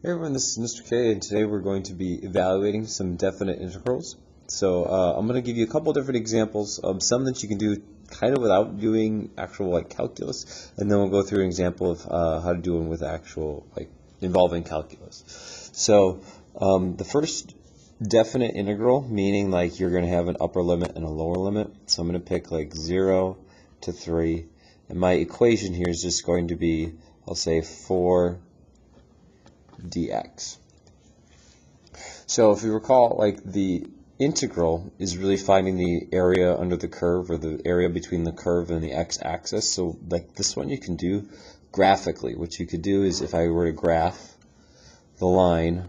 Hey everyone, this is Mr. K, and today we're going to be evaluating some definite integrals. So I'm going to give you a couple different examples, some that you can do kind of without doing actual calculus, and then we'll go through an example of how to do them with actual involving calculus. So the first definite integral, meaning you're going to have an upper limit and a lower limit. So I'm going to pick 0 to 3, and my equation here is just going to be, I'll say 4 dx. So if you recall, the integral is really finding the area under the curve, or the area between the curve and the x-axis. So this one you can do graphically. What you could do is, if I were to graph the line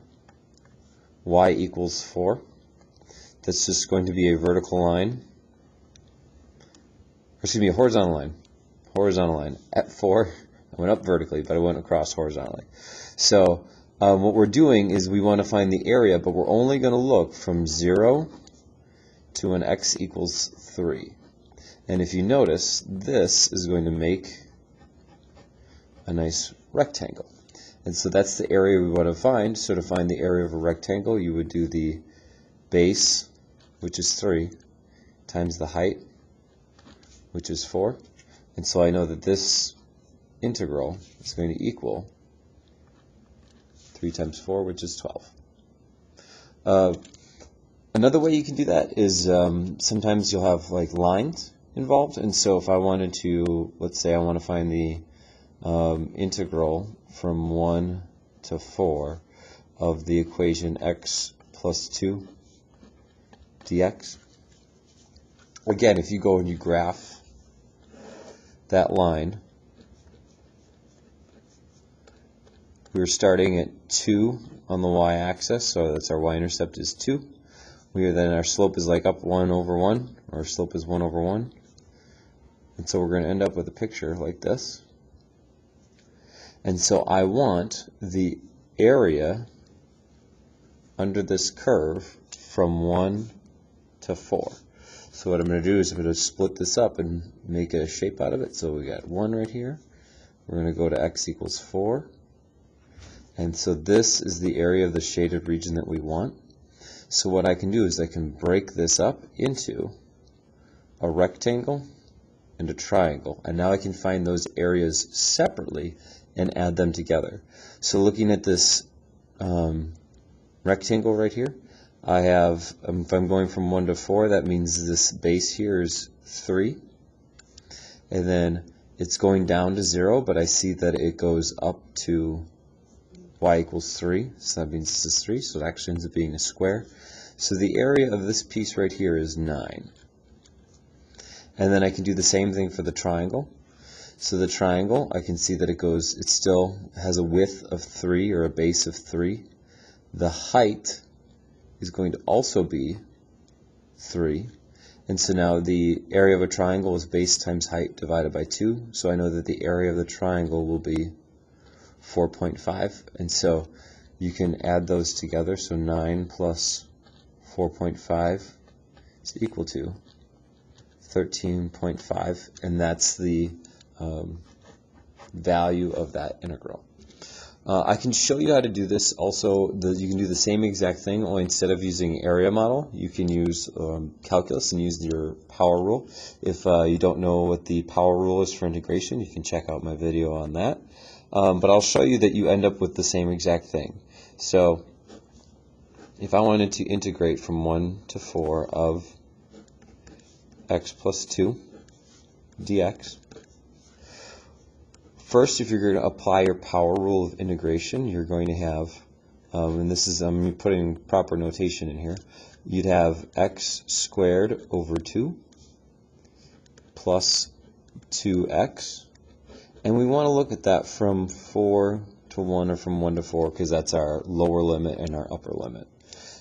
y equals 4, that's just going to be a vertical line, or excuse me, a horizontal line at 4. I went up vertically, but I went across horizontally. So what we're doing is we want to find the area, but we're only going to look from 0 to an x equals 3. And if you notice, this is going to make a nice rectangle. And so that's the area we want to find. So to find the area of a rectangle, you would do the base, which is 3, times the height, which is 4. And so I know that this integral is going to equal 3 times 4, which is 12. Another way you can do that is sometimes you'll have lines involved, and so if I wanted to, let's say I want to find the integral from 1 to 4 of the equation x plus 2 dx. Again, if you go and you graph that line, we're starting at 2 on the y-axis, so that's our y-intercept is 2. Then our slope is up 1 over 1, or our slope is 1 over 1. And so we're going to end up with a picture like this. And so I want the area under this curve from 1 to 4. So what I'm going to do is I'm going to split this up and make a shape out of it. So we got 1 right here. We're going to go to x equals 4. And so this is the area of the shaded region that we want. So what I can do is I can break this up into a rectangle and a triangle. And now I can find those areas separately and add them together. So looking at this rectangle right here, I have, if I'm going from 1 to 4, that means this base here is 3. And then it's going down to 0, but I see that it goes up to y equals 3, so that means this is 3, so it actually ends up being a square. So the area of this piece right here is 9. And then I can do the same thing for the triangle. So the triangle, I can see that it still has a width of 3, or a base of 3. The height is going to also be 3. And so now the area of a triangle is base times height divided by 2. So I know that the area of the triangle will be 4.5, and so you can add those together. So 9 plus 4.5 is equal to 13.5, and that's the value of that integral. I can show you how to do this also. You can do the same exact thing, only instead of using area model, you can use calculus and use your power rule. If you don't know what the power rule is for integration, you can check out my video on that. But I'll show you that you end up with the same exact thing. So if I wanted to integrate from 1 to 4 of x plus 2 dx, first, if you're going to apply your power rule of integration, you're going to have, and this is, I'm putting proper notation in here, you'd have x squared over 2 plus 2x. And we want to look at that from 4 to 1, or from 1 to 4, because that's our lower limit and our upper limit.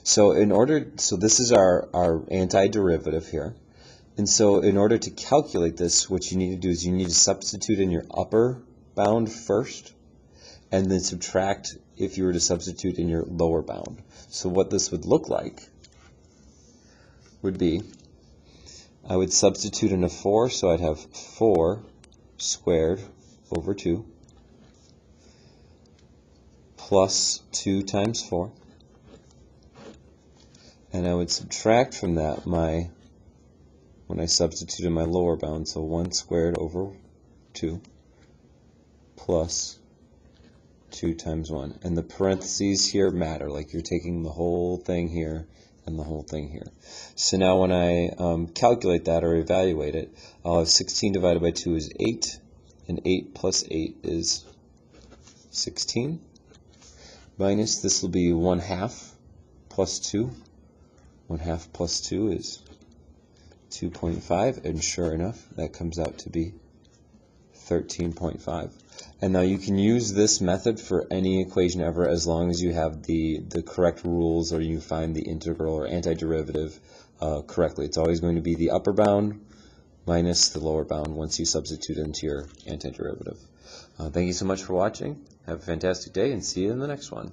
So this is our antiderivative here. And so in order to calculate this, what you need to do is you need to substitute in your upper bound first, and then subtract if you were to substitute in your lower bound. So what this would look like would be, I would substitute in a 4, so I'd have 4 squared over 2 plus 2 times 4. And I would subtract from that when I substituted my lower bound, so 1 squared over 2 plus 2 times 1. And the parentheses here matter, like you're taking the whole thing here and the whole thing here. So now when I calculate that or evaluate it, I'll have 16 divided by 2 is 8, and 8 plus 8 is 16. Minus, this will be 1/2 plus 2. 1/2 plus 2 is 2.5, and sure enough, that comes out to be 13.5. And now you can use this method for any equation ever as long as you have the correct rules or you find the integral or antiderivative correctly. It's always going to be the upper bound minus the lower bound once you substitute into your antiderivative. Thank you so much for watching. Have a fantastic day and see you in the next one.